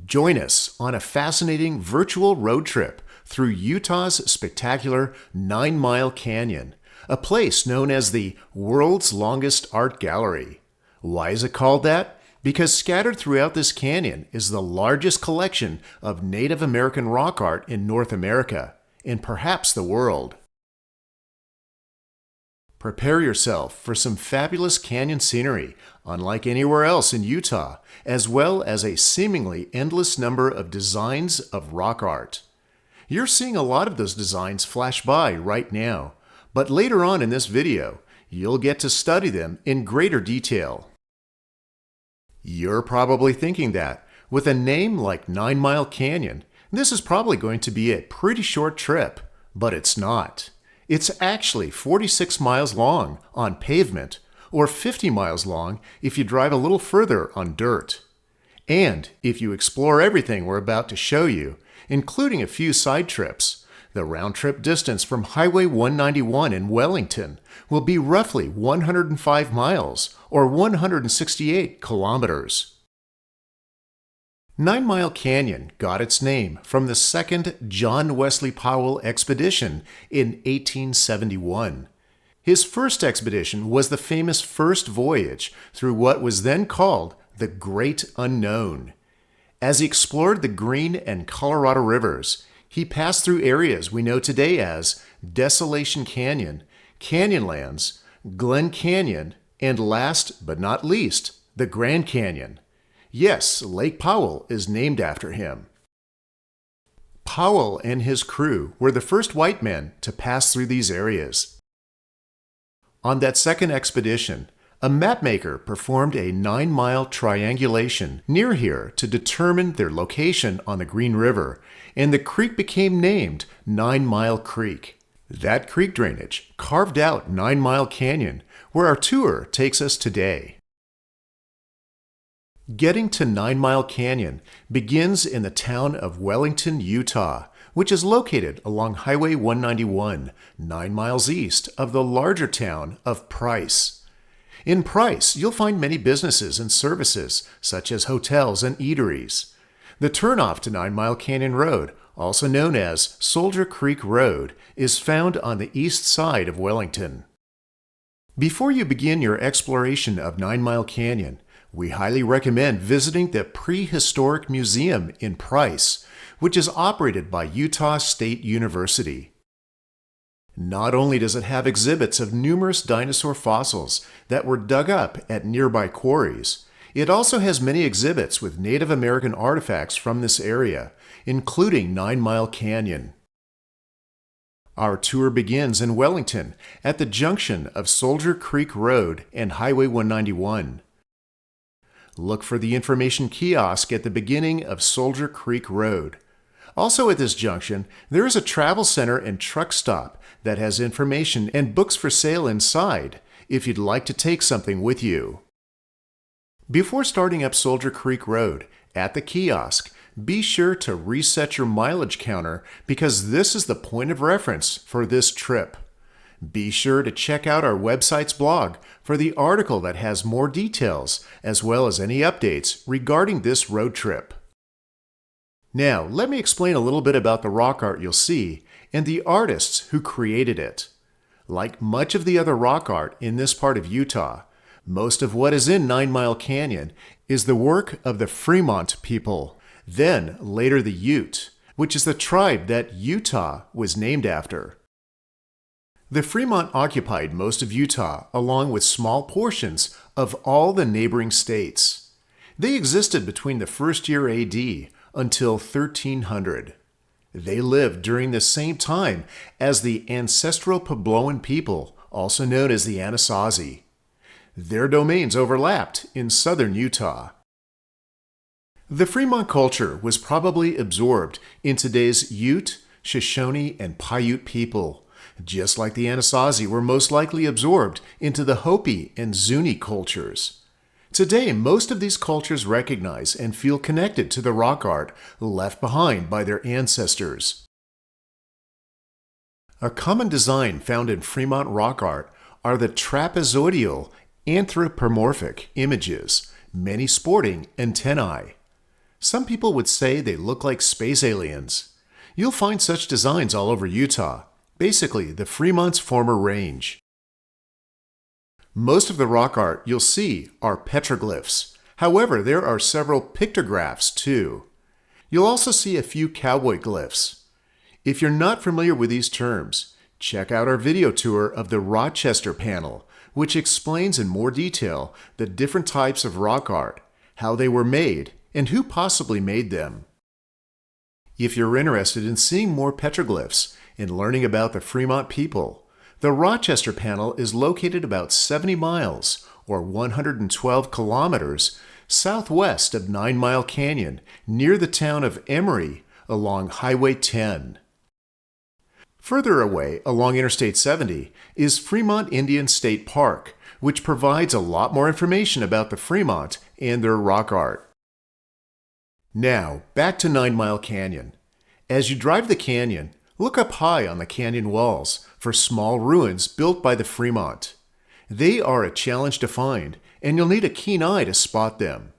Join us on a fascinating virtual road trip through Utah's spectacular 9-Mile Canyon, a place known as the world's longest art gallery. Why is it called that? Because scattered throughout this canyon is the largest collection of Native American rock art in North America, and perhaps the world. Prepare yourself for some fabulous canyon scenery, unlike anywhere else in Utah, as well as a seemingly endless number of designs of rock art. You're seeing a lot of those designs flash by right now, but later on in this video, you'll get to study them in greater detail. You're probably thinking that, with a name like 9-Mile Canyon, this is probably going to be a pretty short trip, but it's not. It's actually 46 miles long on pavement, or 50 miles long if you drive a little further on dirt. And if you explore everything we're about to show you, including a few side trips, the round-trip distance from Highway 191 in Wellington will be roughly 105 miles, or 168 kilometers. 9-Mile Canyon got its name from the second John Wesley Powell expedition in 1871. His first expedition was the famous first voyage through what was then called the Great Unknown. As he explored the Green and Colorado rivers, he passed through areas we know today as Desolation Canyon, Canyonlands, Glen Canyon, and last but not least, the Grand Canyon. Yes, Lake Powell is named after him. Powell and his crew were the first white men to pass through these areas. On that second expedition, a mapmaker performed a 9-mile triangulation near here to determine their location on the Green River, and the creek became named 9-Mile Creek. That creek drainage carved out 9-Mile Canyon, where our tour takes us today. Getting to 9-Mile Canyon begins in the town of Wellington, Utah, which is located along Highway 191, 9 miles east of the larger town of Price. In Price, you'll find many businesses and services, such as hotels and eateries. The turnoff to 9-Mile Canyon Road, also known as Soldier Creek Road, is found on the east side of Wellington. Before you begin your exploration of 9-Mile Canyon, we highly recommend visiting the Prehistoric Museum in Price, which is operated by Utah State University. Not only does it have exhibits of numerous dinosaur fossils that were dug up at nearby quarries, it also has many exhibits with Native American artifacts from this area, including 9-Mile Canyon. Our tour begins in Wellington at the junction of Soldier Creek Road and Highway 191. Look for the information kiosk at the beginning of Soldier Creek Road. Also at this junction, there is a travel center and truck stop that has information and books for sale inside if you'd like to take something with you. Before starting up Soldier Creek Road, at the kiosk, be sure to reset your mileage counter because this is the point of reference for this trip. Be sure to check out our website's blog for the article that has more details, as well as any updates regarding this road trip. Now, let me explain a little bit about the rock art you'll see and the artists who created it. Like much of the other rock art in this part of Utah, most of what is in 9-Mile Canyon is the work of the Fremont people, then later the Ute, which is the tribe that Utah was named after. The Fremont occupied most of Utah along with small portions of all the neighboring states. They existed between the first year AD until 1300. They lived during the same time as the ancestral Puebloan people, also known as the Anasazi. Their domains overlapped in southern Utah. The Fremont culture was probably absorbed in today's Ute, Shoshone, and Paiute people, just like the Anasazi were most likely absorbed into the Hopi and Zuni cultures. Today, most of these cultures recognize and feel connected to the rock art left behind by their ancestors. A common design found in Fremont rock art are the trapezoidal anthropomorphic images, many sporting antennae. Some people would say they look like space aliens. You'll find such designs all over Utah, basically the Fremont's former range. Most of the rock art you'll see are petroglyphs. However, there are several pictographs too. You'll also see a few cowboy glyphs. If you're not familiar with these terms, check out our video tour of the Rochester panel, which explains in more detail the different types of rock art, how they were made, and who possibly made them. If you're interested in seeing more petroglyphs and learning about the Fremont people, the Rochester panel is located about 70 miles, or 112 kilometers, southwest of 9 Mile Canyon, near the town of Emory, along Highway 10. Further away, along Interstate 70, is Fremont Indian State Park, which provides a lot more information about the Fremont and their rock art. Now, back to 9 Mile Canyon. As you drive the canyon, look up high on the canyon walls for small ruins built by the Fremont. They are a challenge to find, and you'll need a keen eye to spot them.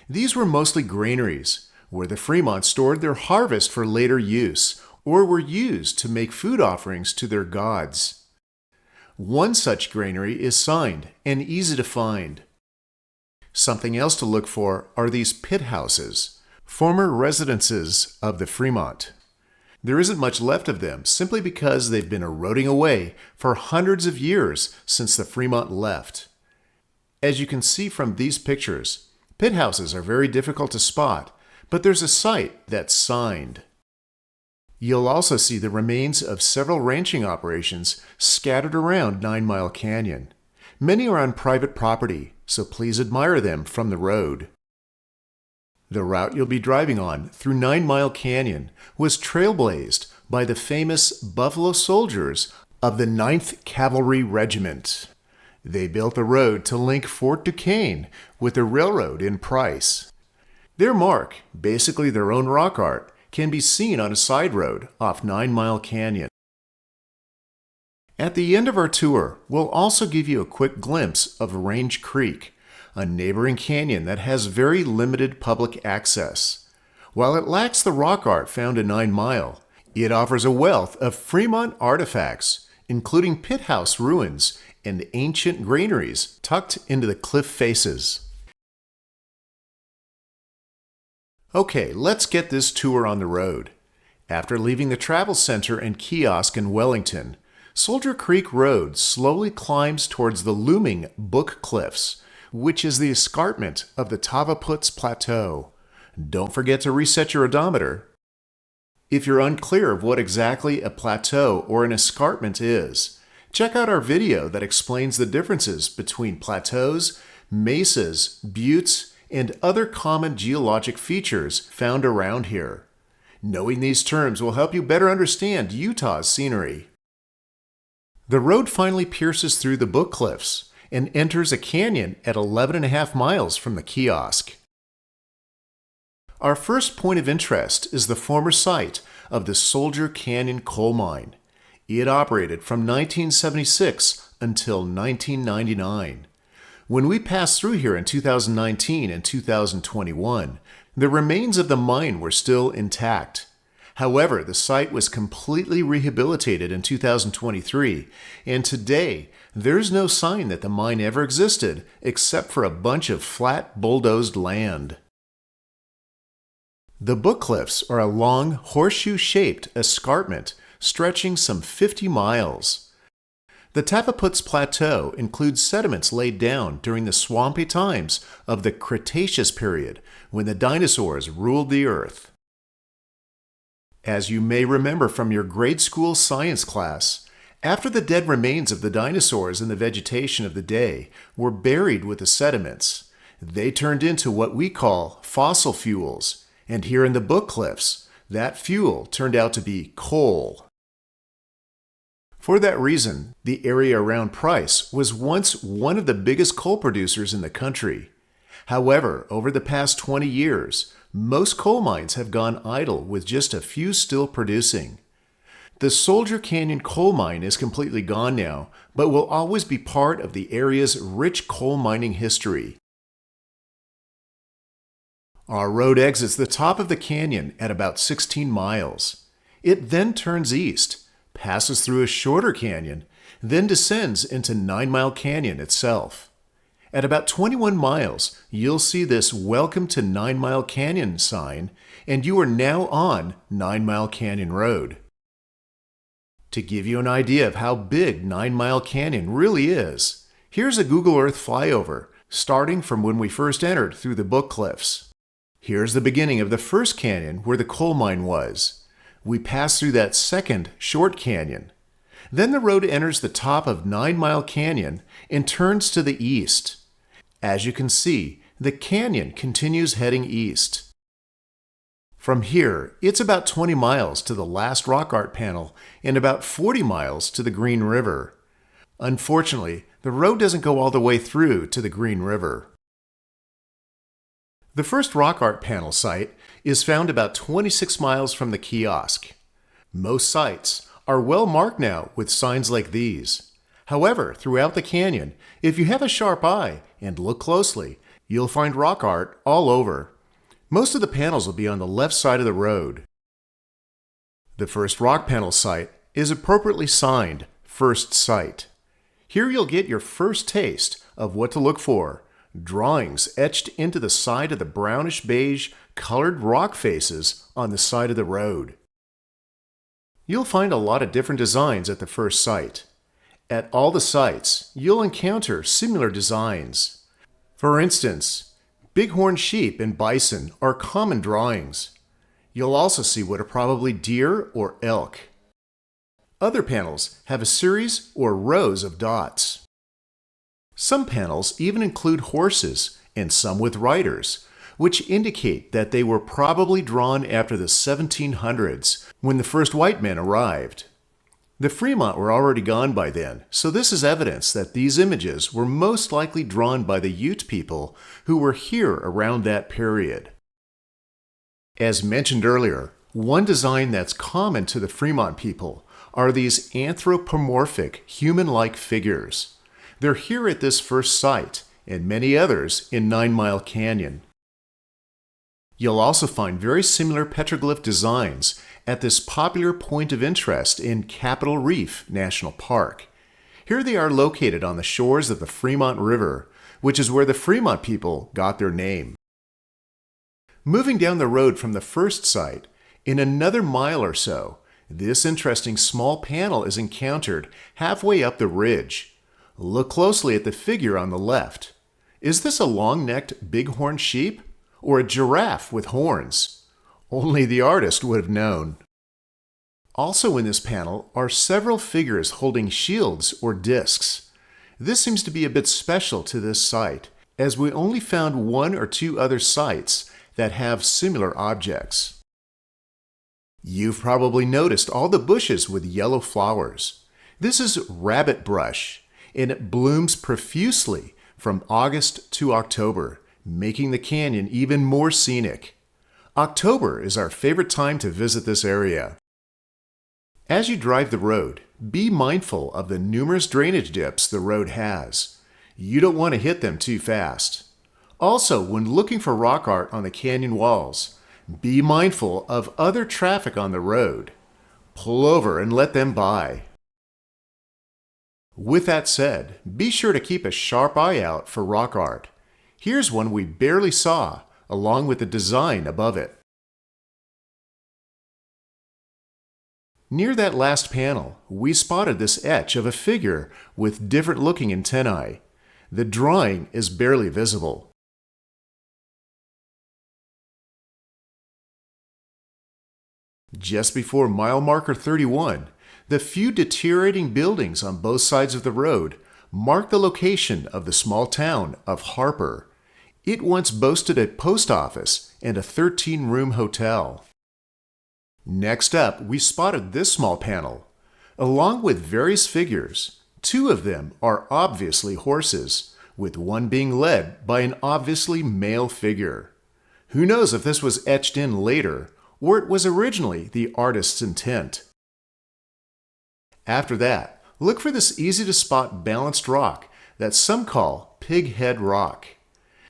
These were mostly granaries, where the Fremont stored their harvest for later use, or were used to make food offerings to their gods. One such granary is signed and easy to find. Something else to look for are these pit houses, former residences of the Fremont. There isn't much left of them simply because they've been eroding away for hundreds of years since the Fremont left. As you can see from these pictures, pit houses are very difficult to spot, but there's a site that's signed. You'll also see the remains of several ranching operations scattered around 9 Mile Canyon. Many are on private property, so please admire them from the road. The route you'll be driving on through 9 Mile Canyon was trailblazed by the famous Buffalo Soldiers of the 9th Cavalry Regiment. They built the road to link Fort Duquesne with the railroad in Price. Their mark, basically their own rock art, can be seen on a side road off 9 Mile Canyon. At the end of our tour, we'll also give you a quick glimpse of Range Creek, a neighboring canyon that has very limited public access. While it lacks the rock art found in 9 Mile, it offers a wealth of Fremont artifacts, including pit house ruins and ancient granaries tucked into the cliff faces. Okay, let's get this tour on the road. After leaving the travel center and kiosk in Wellington, Soldier Creek Road slowly climbs towards the looming Book Cliffs, which is the escarpment of the Tavaputs Plateau. Don't forget to reset your odometer. If you're unclear of what exactly a plateau or an escarpment is, check out our video that explains the differences between plateaus, mesas, buttes, and other common geologic features found around here. Knowing these terms will help you better understand Utah's scenery. The road finally pierces through the Book Cliffs and enters a canyon at 11.5 miles from the kiosk. Our first point of interest is the former site of the Soldier Canyon coal mine. It operated from 1976 until 1999. When we passed through here in 2019 and 2021, the remains of the mine were still intact. However, the site was completely rehabilitated in 2023, and today there's no sign that the mine ever existed except for a bunch of flat, bulldozed land. The Book Cliffs are a long, horseshoe-shaped escarpment stretching some 50 miles. The Tavaputs Plateau includes sediments laid down during the swampy times of the Cretaceous period, when the dinosaurs ruled the earth. As you may remember from your grade school science class, after the dead remains of the dinosaurs and the vegetation of the day were buried with the sediments, they turned into what we call fossil fuels, and here in the Book Cliffs, that fuel turned out to be coal. For that reason, the area around Price was once one of the biggest coal producers in the country. However, over the past 20 years, most coal mines have gone idle with just a few still producing. The Soldier Canyon coal mine is completely gone now, but will always be part of the area's rich coal mining history. Our road exits the top of the canyon at about 16 miles. It then turns east, passes through a shorter canyon, then descends into 9 Mile Canyon itself. At about 21 miles, you'll see this Welcome to 9 Mile Canyon sign, and you are now on 9 Mile Canyon Road. To give you an idea of how big 9 Mile Canyon really is, here's a Google Earth flyover, starting from when we first entered through the Book Cliffs. Here's the beginning of the first canyon where the coal mine was. We pass through that second short canyon. Then the road enters the top of 9 Mile Canyon and turns to the east. As you can see, the canyon continues heading east. From here, it's about 20 miles to the last rock art panel and about 40 miles to the Green River. Unfortunately, the road doesn't go all the way through to the Green River. The first rock art panel site is found about 26 miles from the kiosk. Most sites are well marked now with signs like these. However, throughout the canyon, if you have a sharp eye and look closely, you'll find rock art all over. Most of the panels will be on the left side of the road. The first rock panel site is appropriately signed First Site. Here you'll get your first taste of what to look for. Drawings etched into the side of the brownish beige colored rock faces on the side of the road. You'll find a lot of different designs at the first site. At all the sites, you'll encounter similar designs. For instance, bighorn sheep and bison are common drawings. You'll also see what are probably deer or elk. Other panels have a series or rows of dots. Some panels even include horses and some with riders, which indicate that they were probably drawn after the 1700s when the first white men arrived. The Fremont were already gone by then, so this is evidence that these images were most likely drawn by the Ute people who were here around that period. As mentioned earlier, one design that's common to the Fremont people are these anthropomorphic human-like figures. They're here at this first site and many others in 9 Mile Canyon. You'll also find very similar petroglyph designs at this popular point of interest in Capitol Reef National Park. Here they are located on the shores of the Fremont River, which is where the Fremont people got their name. Moving down the road from the first site, in another mile or so, this interesting small panel is encountered halfway up the ridge. Look closely at the figure on the left. Is this a long-necked bighorn sheep or a giraffe with horns? Only the artist would have known. Also in this panel are several figures holding shields or discs. This seems to be a bit special to this site, as we only found 1 or 2 other sites that have similar objects. You've probably noticed all the bushes with yellow flowers. This is rabbit brush, and it blooms profusely from August to October, making the canyon even more scenic. October is our favorite time to visit this area. As you drive the road, be mindful of the numerous drainage dips the road has. You don't want to hit them too fast. Also, when looking for rock art on the canyon walls, be mindful of other traffic on the road. Pull over and let them by. With that said, be sure to keep a sharp eye out for rock art. Here's one we barely saw, along with the design above it. Near that last panel, we spotted this etch of a figure with different looking antennae. The drawing is barely visible. Just before mile marker 31, the few deteriorating buildings on both sides of the road mark the location of the small town of Harper. It once boasted a post office and a 13-room hotel. Next up, we spotted this small panel. Along with various figures, 2 of them are obviously horses, with one being led by an obviously male figure. Who knows if this was etched in later, or it was originally the artist's intent. After that, look for this easy-to-spot balanced rock that some call Pig Head Rock.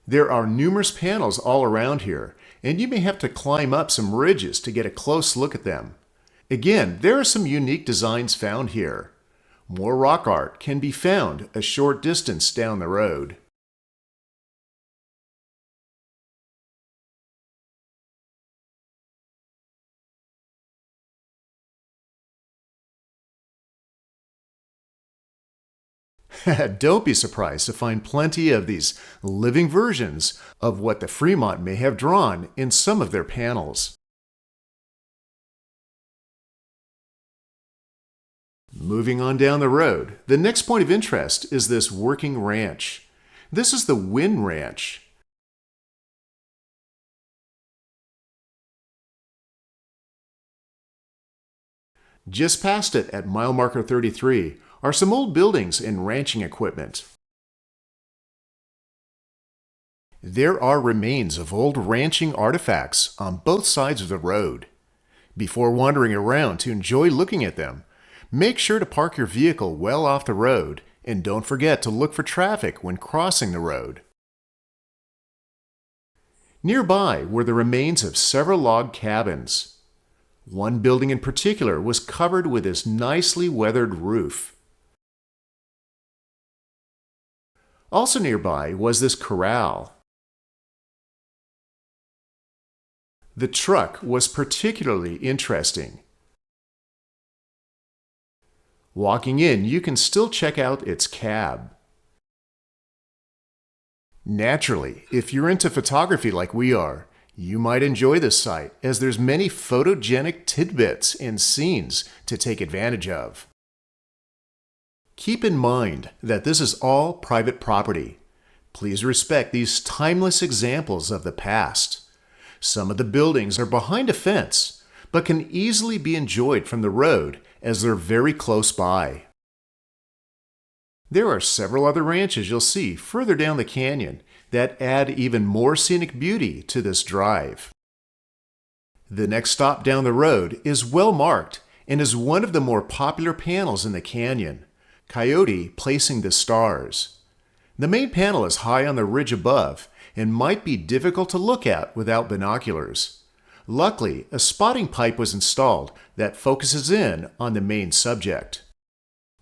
There are numerous panels all around here, and you may have to climb up some ridges to get a close look at them. Again, there are some unique designs found here. More rock art can be found a short distance down the road. Don't be surprised to find plenty of these living versions of what the Fremont may have drawn in some of their panels. Moving on down the road, the next point of interest is this working ranch. This is the Wynn Ranch. Just past it at mile marker 33 are some old buildings and ranching equipment. There are remains of old ranching artifacts on both sides of the road. Before wandering around to enjoy looking at them, make sure to park your vehicle well off the road and don't forget to look for traffic when crossing the road. Nearby were the remains of several log cabins. One building in particular was covered with this nicely weathered roof. Also nearby was this corral. The truck was particularly interesting. Walking in, you can still check out its cab. Naturally, if you're into photography like we are, you might enjoy this site as there's many photogenic tidbits and scenes to take advantage of. Keep in mind that this is all private property. Please respect these timeless examples of the past. Some of the buildings are behind a fence, but can easily be enjoyed from the road as they're very close by. There are several other ranches you'll see further down the canyon that add even more scenic beauty to this drive. The next stop down the road is well marked and is one of the more popular panels in the canyon, Coyote placing the stars. The main panel is high on the ridge above and might be difficult to look at without binoculars. Luckily, a spotting pipe was installed that focuses in on the main subject.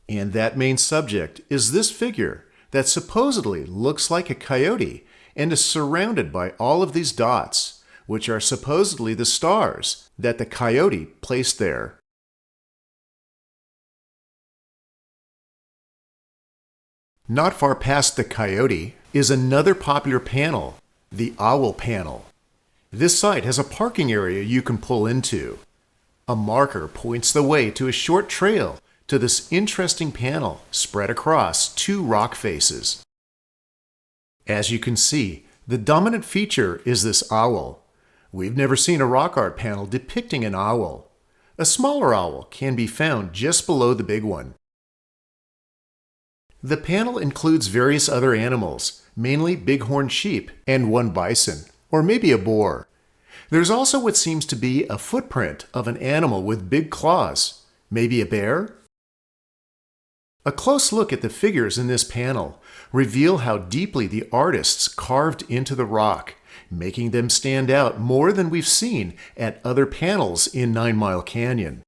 And that main subject is this figure that supposedly looks like a coyote and is surrounded by all of these dots, which are supposedly the stars that the coyote placed there. Not far past the coyote is another popular panel, the owl panel. This site has a parking area you can pull into. A marker points the way to a short trail to this interesting panel spread across two rock faces. As you can see, the dominant feature is this owl. We've never seen a rock art panel depicting an owl. A smaller owl can be found just below the big one. The panel includes various other animals, mainly bighorn sheep and one bison, or maybe a boar. There's also what seems to be a footprint of an animal with big claws, maybe a bear? A close look at the figures in this panel reveal how deeply the artists carved into the rock, making them stand out more than we've seen at other panels in 9 Mile Canyon.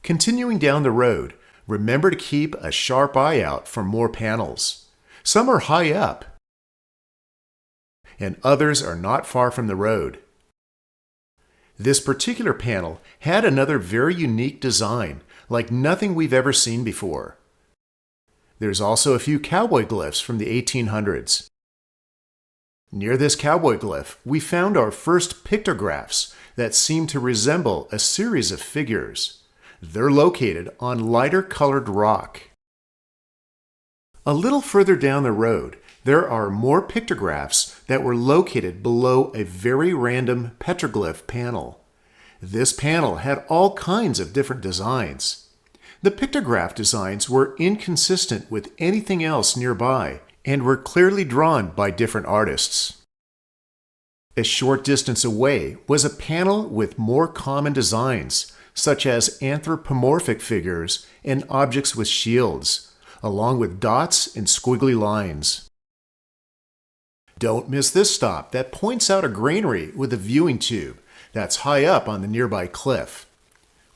Continuing down the road, remember to keep a sharp eye out for more panels. Some are high up, and others are not far from the road. This particular panel had another very unique design, like nothing we've ever seen before. There's also a few cowboy glyphs from the 1800s. Near this cowboy glyph, we found our first pictographs that seem to resemble a series of figures. They're located on lighter colored rock. A little further down the road, there are more pictographs that were located below a very random petroglyph panel. This panel had all kinds of different designs. The pictograph designs were inconsistent with anything else nearby and were clearly drawn by different artists. A short distance away was a panel with more common designs, such as anthropomorphic figures and objects with shields, along with dots and squiggly lines. Don't miss this stop that points out a granary with a viewing tube that's high up on the nearby cliff.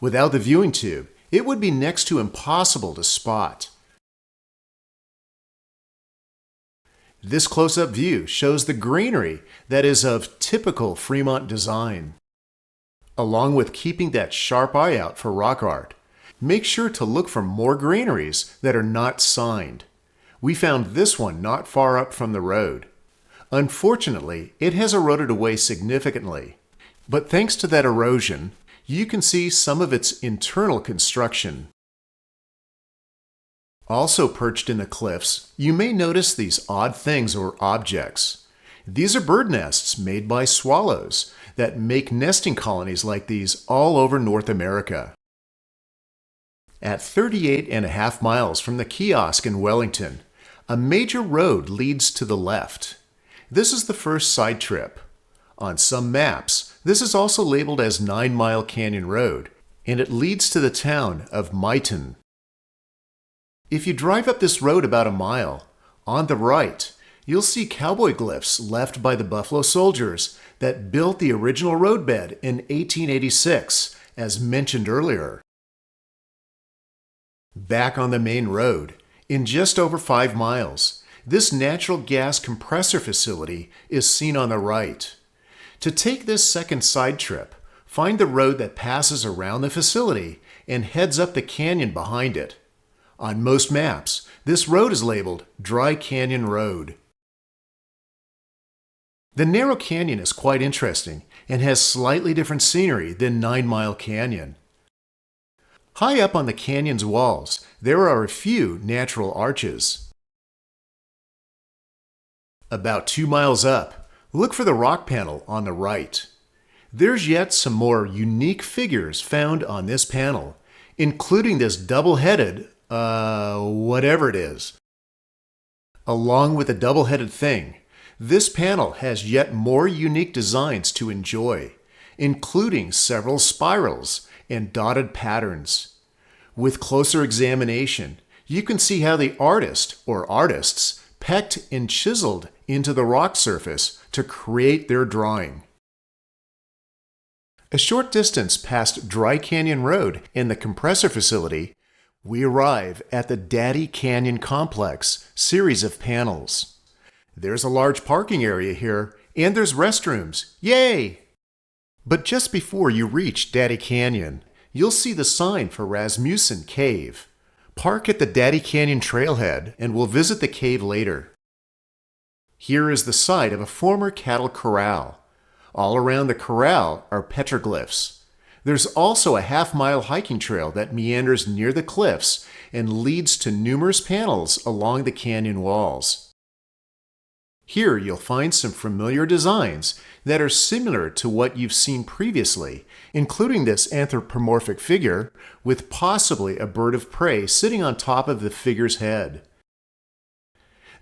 Without the viewing tube, it would be next to impossible to spot. This close-up view shows the granary that is of typical Fremont design. Along with keeping that sharp eye out for rock art, make sure to look for more granaries that are not signed. We found this one not far up from the road. Unfortunately, it has eroded away significantly, but thanks to that erosion, you can see some of its internal construction. Also perched in the cliffs, you may notice these odd things or objects. These are bird nests made by swallows that make nesting colonies like these all over North America. At 38.5 miles from the kiosk in Wellington, a major road leads to the left. This is the first side trip. On some maps, this is also labeled as 9 Mile Canyon Road, and it leads to the town of Myton. If you drive up this road about a mile, on the right, you'll see cowboy glyphs left by the Buffalo Soldiers that built the original roadbed in 1886, as mentioned earlier. Back on the main road, in just over 5 miles, this natural gas compressor facility is seen on the right. To take this second side trip, find the road that passes around the facility and heads up the canyon behind it. On most maps, this road is labeled Dry Canyon Road. The narrow canyon is quite interesting and has slightly different scenery than 9 Mile Canyon. High up on the canyon's walls, there are a few natural arches. About 2 miles up, look for the rock panel on the right. There's yet some more unique figures found on this panel, including this double-headed, whatever it is. Along with the double-headed thing, this panel has yet more unique designs to enjoy, including several spirals and dotted patterns. With closer examination, you can see how the artist or artists pecked and chiseled into the rock surface to create their drawing. A short distance past Dry Canyon Road and the compressor facility, we arrive at the Daddy Canyon Complex series of panels. There's a large parking area here, and there's restrooms. Yay! But just before you reach Daddy Canyon, you'll see the sign for Rasmussen Cave. Park at the Daddy Canyon trailhead, and we'll visit the cave later. Here is the site of a former cattle corral. All around the corral are petroglyphs. There's also a half-mile hiking trail that meanders near the cliffs and leads to numerous panels along the canyon walls. Here you'll find some familiar designs that are similar to what you've seen previously, including this anthropomorphic figure with possibly a bird of prey sitting on top of the figure's head.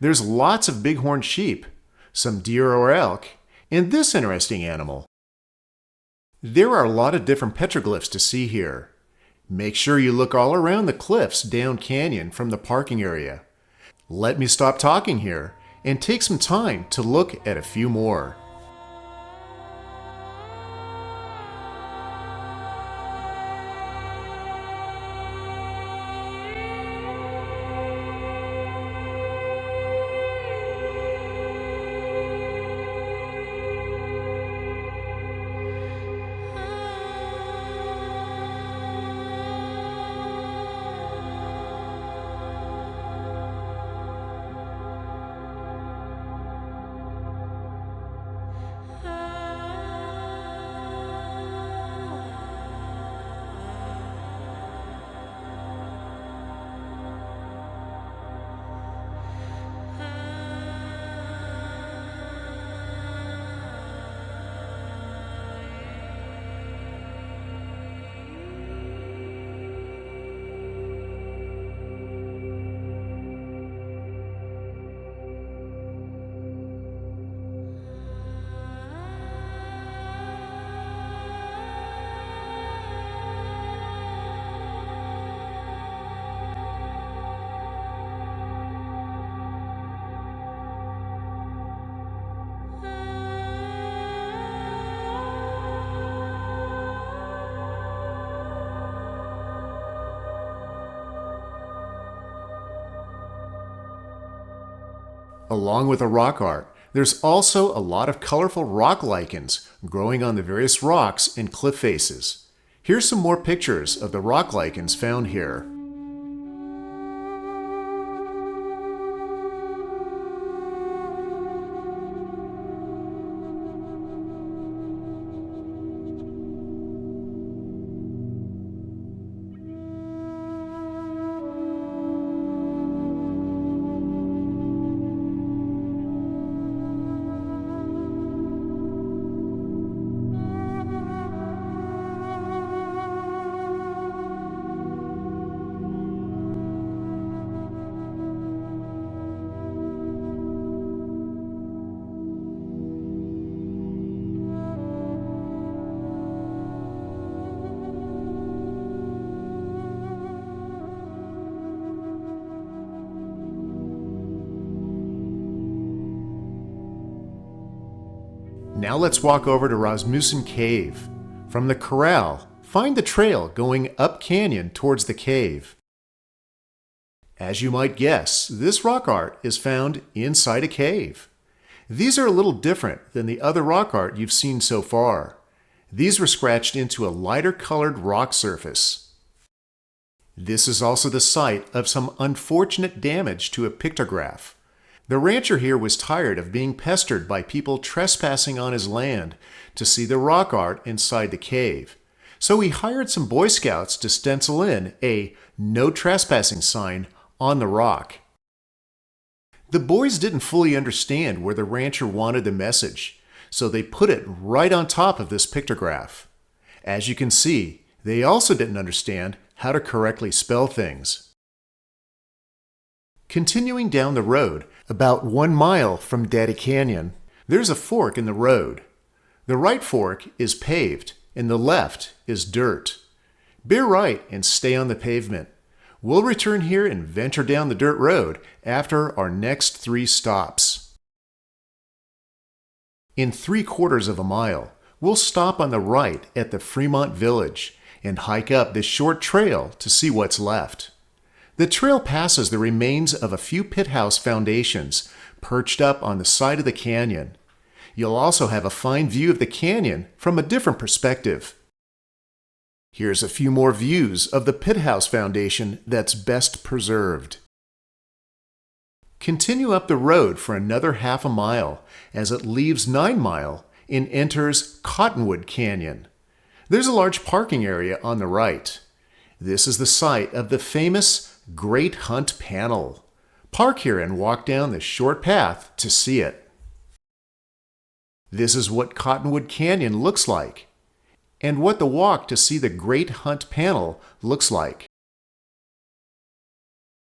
There's lots of bighorn sheep, some deer or elk, and this interesting animal. There are a lot of different petroglyphs to see here. Make sure you look all around the cliffs down canyon from the parking area. Let me stop talking here and take some time to look at a few more. Along with the rock art, there's also a lot of colorful rock lichens growing on the various rocks and cliff faces. Here's some more pictures of the rock lichens found here. Now let's walk over to Rasmussen Cave. From the corral, find the trail going up canyon towards the cave. As you might guess, this rock art is found inside a cave. These are a little different than the other rock art you've seen so far. These were scratched into a lighter colored rock surface. This is also the site of some unfortunate damage to a pictograph. The rancher here was tired of being pestered by people trespassing on his land to see the rock art inside the cave. So he hired some Boy Scouts to stencil in a "No Trespassing" sign on the rock. The boys didn't fully understand where the rancher wanted the message, so they put it right on top of this pictograph. As you can see, they also didn't understand how to correctly spell things. Continuing down the road, about 1 mile from Daddy Canyon, there's a fork in the road. The right fork is paved, and the left is dirt. Bear right and stay on the pavement. We'll return here and venture down the dirt road after our next 3 stops. In 3/4 of a mile, we'll stop on the right at the Fremont Village and hike up this short trail to see what's left. The trail passes the remains of a few pit house foundations perched up on the side of the canyon. You'll also have a fine view of the canyon from a different perspective. Here's a few more views of the pit house foundation that's best preserved. Continue up the road for another half a mile as it leaves 9 Mile and enters Cottonwood Canyon. There's a large parking area on the right. This is the site of the famous Great Hunt Panel. Park here and walk down this short path to see it. This is what Cottonwood Canyon looks like, and what the walk to see the Great Hunt Panel looks like.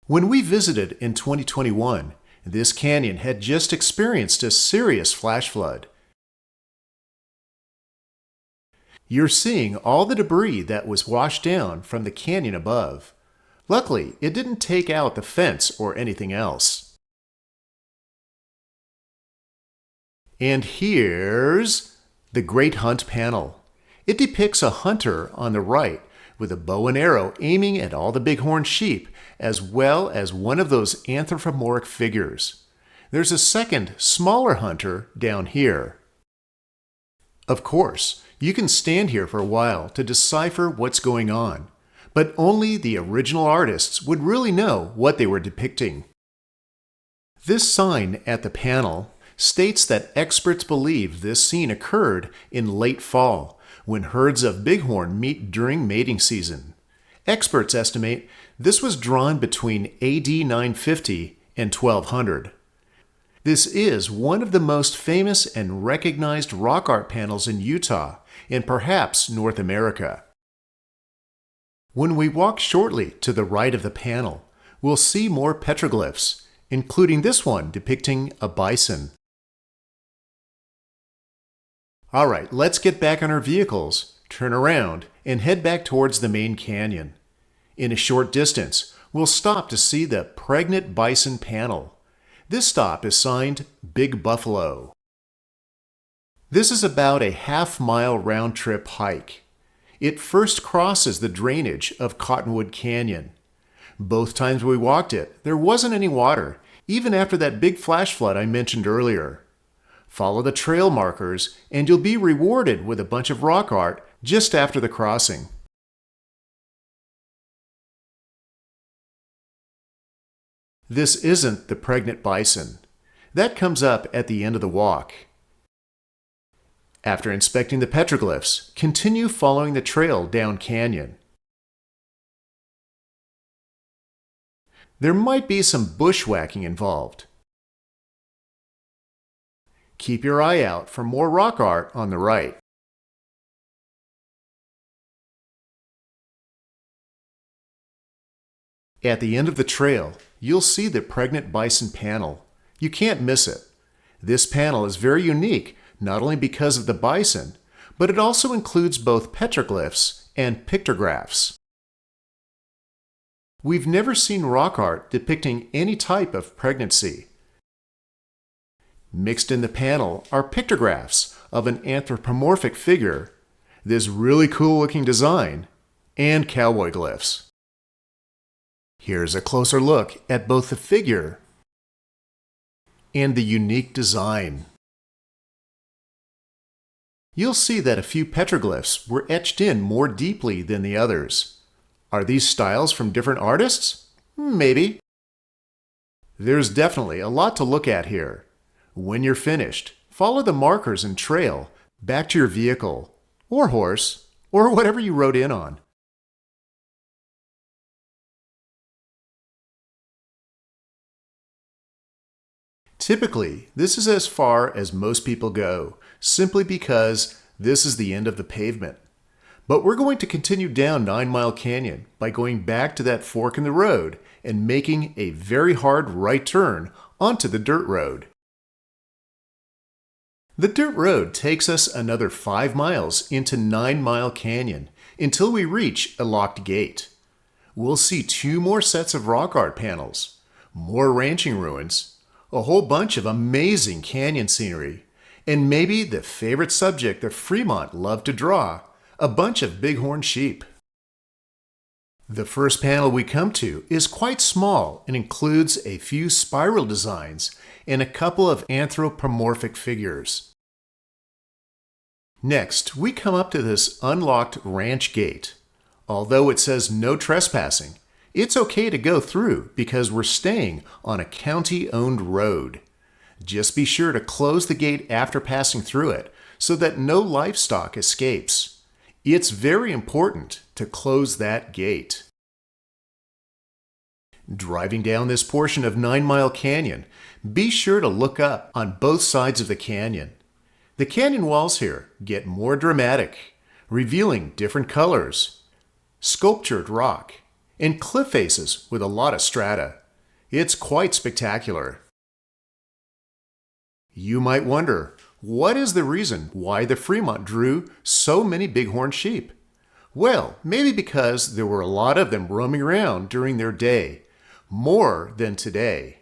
When we visited in 2021, this canyon had just experienced a serious flash flood. You're seeing all the debris that was washed down from the canyon above. Luckily, it didn't take out the fence or anything else. And here's the Great Hunt Panel. It depicts a hunter on the right with a bow and arrow aiming at all the bighorn sheep, as well as one of those anthropomorphic figures. There's a second, smaller hunter down here. Of course, you can stand here for a while to decipher what's going on, but only the original artists would really know what they were depicting. This sign at the panel states that experts believe this scene occurred in late fall, when herds of bighorn meet during mating season. Experts estimate this was drawn between AD 950 and 1200. This is one of the most famous and recognized rock art panels in Utah and perhaps North America. When we walk shortly to the right of the panel, we'll see more petroglyphs, including this one depicting a bison. All right, let's get back on our vehicles, turn around, and head back towards the main canyon. In a short distance, we'll stop to see the Pregnant Bison Panel. This stop is signed Big Buffalo. This is about a half-mile round-trip hike. It first crosses the drainage of Cottonwood Canyon. Both times we walked it, there wasn't any water, even after that big flash flood I mentioned earlier. Follow the trail markers and you'll be rewarded with a bunch of rock art just after the crossing. This isn't the pregnant bison. That comes up at the end of the walk. After inspecting the petroglyphs, continue following the trail down canyon. There might be some bushwhacking involved. Keep your eye out for more rock art on the right. At the end of the trail, you'll see the pregnant bison panel. You can't miss it. This panel is very unique, not only because of the bison, but it also includes both petroglyphs and pictographs. We've never seen rock art depicting any type of pregnancy. Mixed in the panel are pictographs of an anthropomorphic figure, this really cool looking design, and cowboy glyphs. Here's a closer look at both the figure and the unique design. You'll see that a few petroglyphs were etched in more deeply than the others. Are these styles from different artists? Maybe. There's definitely a lot to look at here. When you're finished, follow the markers and trail back to your vehicle, or horse, or whatever you rode in on. Typically, this is as far as most people go, simply because this is the end of the pavement. But we're going to continue down 9 Mile Canyon by going back to that fork in the road and making a very hard right turn onto the dirt road. The dirt road takes us another 5 miles into 9 Mile Canyon until we reach a locked gate. We'll see 2 more sets of rock art panels, more ranching ruins, a whole bunch of amazing canyon scenery, and maybe the favorite subject that Fremont loved to draw, a bunch of bighorn sheep. The first panel we come to is quite small and includes a few spiral designs and a couple of anthropomorphic figures. Next, we come up to this unlocked ranch gate. Although it says no trespassing, it's okay to go through because we're staying on a county-owned road. Just be sure to close the gate after passing through it so that no livestock escapes. It's very important to close that gate. Driving down this portion of 9 Mile Canyon, be sure to look up on both sides of the canyon. The canyon walls here get more dramatic, revealing different colors, sculptured rock, and cliff faces with a lot of strata. It's quite spectacular. You might wonder, what is the reason why the Fremont drew so many bighorn sheep? Well, maybe because there were a lot of them roaming around during their day, more than today.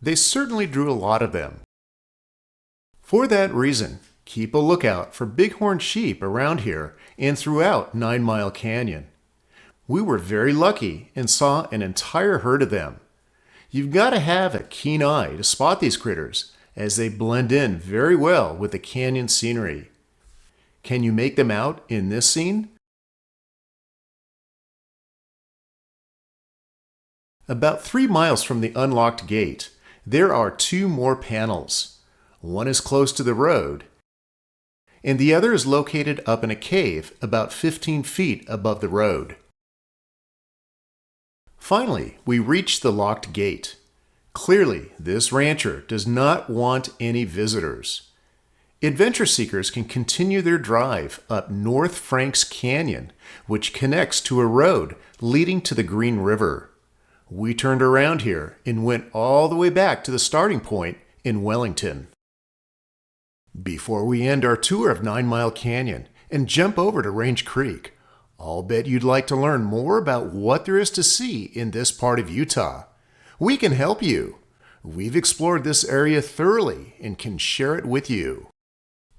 They certainly drew a lot of them. For that reason, keep a lookout for bighorn sheep around here and throughout 9 Mile Canyon. We were very lucky and saw an entire herd of them. You've got to have a keen eye to spot these critters, as they blend in very well with the canyon scenery. Can you make them out in this scene? About 3 miles from the unlocked gate, there are 2 more panels. One is close to the road, and the other is located up in a cave about 15 feet above the road. Finally, we reach the locked gate. Clearly, this rancher does not want any visitors. Adventure seekers can continue their drive up North Franks Canyon, which connects to a road leading to the Green River. We turned around here and went all the way back to the starting point in Wellington. Before we end our tour of 9 Mile Canyon and jump over to Range Creek, I'll bet you'd like to learn more about what there is to see in this part of Utah. We can help you. We've explored this area thoroughly and can share it with you.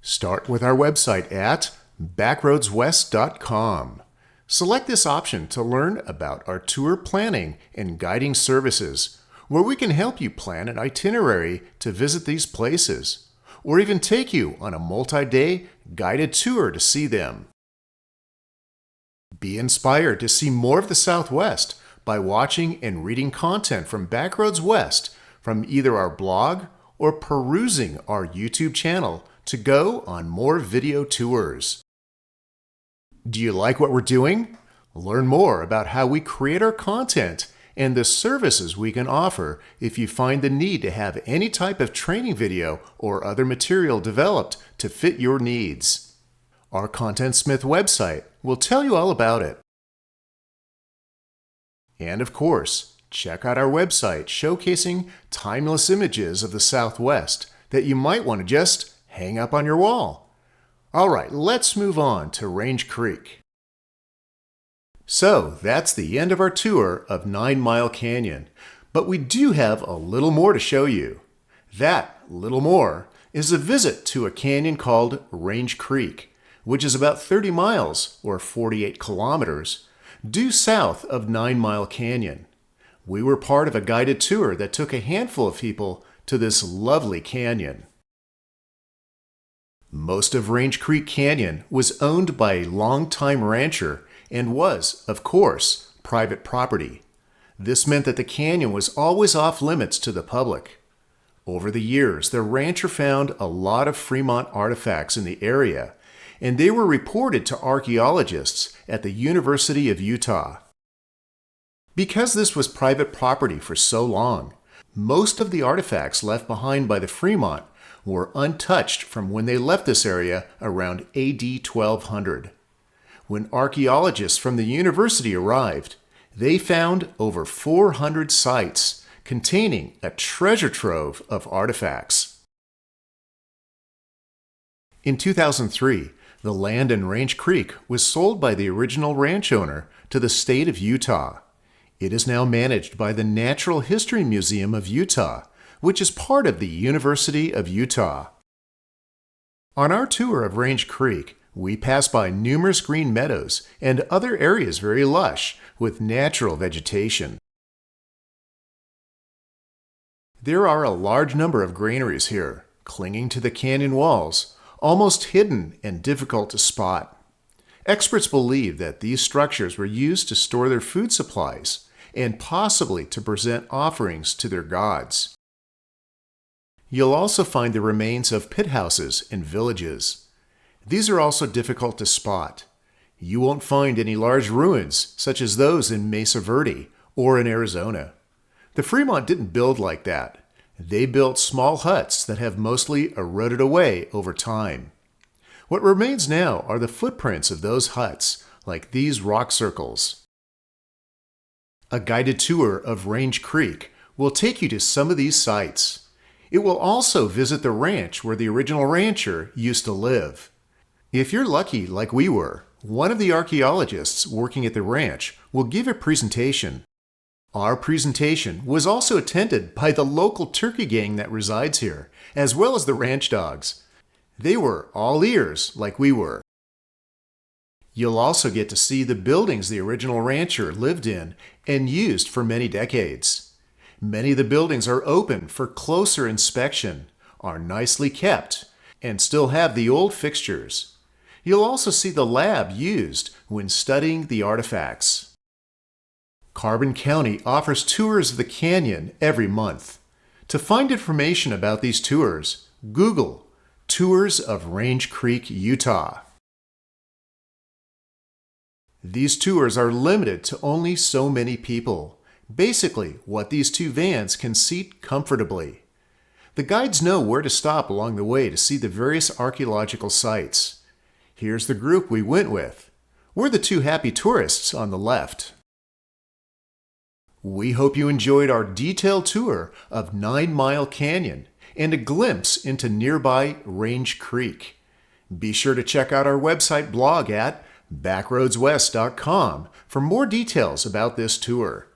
Start with our website at backroadswest.com. Select this option to learn about our tour planning and guiding services, where we can help you plan an itinerary to visit these places, or even take you on a multi-day guided tour to see them. Be inspired to see more of the Southwest by watching and reading content from Backroads West from either our blog or perusing our YouTube channel to go on more video tours. Do you like what we're doing? Learn more about how we create our content and the services we can offer if you find the need to have any type of training video or other material developed to fit your needs. Our Content Smith website will tell you all about it. And of course, check out our website showcasing timeless images of the Southwest that you might want to just hang up on your wall. All right, let's move on to Range Creek. So that's the end of our tour of 9 Mile Canyon, but we do have a little more to show you. That little more is a visit to a canyon called Range Creek, which is about 30 miles or 48 kilometers due south of 9 Mile Canyon. We were part of a guided tour that took a handful of people to this lovely canyon. Most of Range Creek Canyon was owned by a longtime rancher and was, of course, private property. This meant that the canyon was always off limits to the public. Over the years, the rancher found a lot of Fremont artifacts in the area, and they were reported to archaeologists at the University of Utah. Because this was private property for so long, most of the artifacts left behind by the Fremont were untouched from when they left this area around AD 1200. When archaeologists from the university arrived, they found over 400 sites containing a treasure trove of artifacts. In 2003, the land in Range Creek was sold by the original ranch owner to the state of Utah. It is now managed by the Natural History Museum of Utah, which is part of the University of Utah. On our tour of Range Creek, we passed by numerous green meadows and other areas very lush with natural vegetation. There are a large number of granaries here, clinging to the canyon walls, almost hidden and difficult to spot. Experts believe that these structures were used to store their food supplies and possibly to present offerings to their gods. You'll also find the remains of pit houses and villages. These are also difficult to spot. You won't find any large ruins such as those in Mesa Verde or in Arizona. The Fremont didn't build like that. They built small huts that have mostly eroded away over time. What remains now are the footprints of those huts, like these rock circles. A guided tour of Range Creek will take you to some of these sites. It will also visit the ranch where the original rancher used to live. If you're lucky like we were, one of the archaeologists working at the ranch will give a presentation. Our presentation was also attended by the local turkey gang that resides here, as well as the ranch dogs. They were all ears like we were. You'll also get to see the buildings the original rancher lived in and used for many decades. Many of the buildings are open for closer inspection, are nicely kept, and still have the old fixtures. You'll also see the lab used when studying the artifacts. Carbon County offers tours of the canyon every month. To find information about these tours, Google Tours of Range Creek, Utah. These tours are limited to only so many people, basically what these two vans can seat comfortably. The guides know where to stop along the way to see the various archaeological sites. Here's the group we went with. We're the two happy tourists on the left. We hope you enjoyed our detailed tour of 9 Mile Canyon and a glimpse into nearby Range Creek. Be sure to check out our website blog at backroadswest.com for more details about this tour.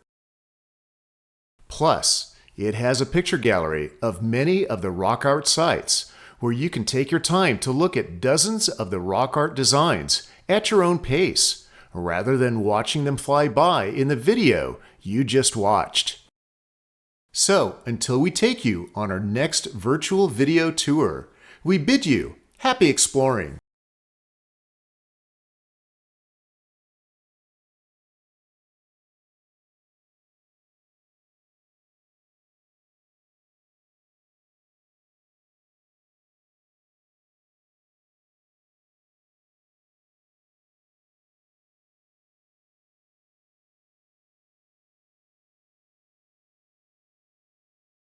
Plus, it has a picture gallery of many of the rock art sites where you can take your time to look at dozens of the rock art designs at your own pace, rather than watching them fly by in the video you just watched. So, until we take you on our next virtual video tour, we bid you happy exploring.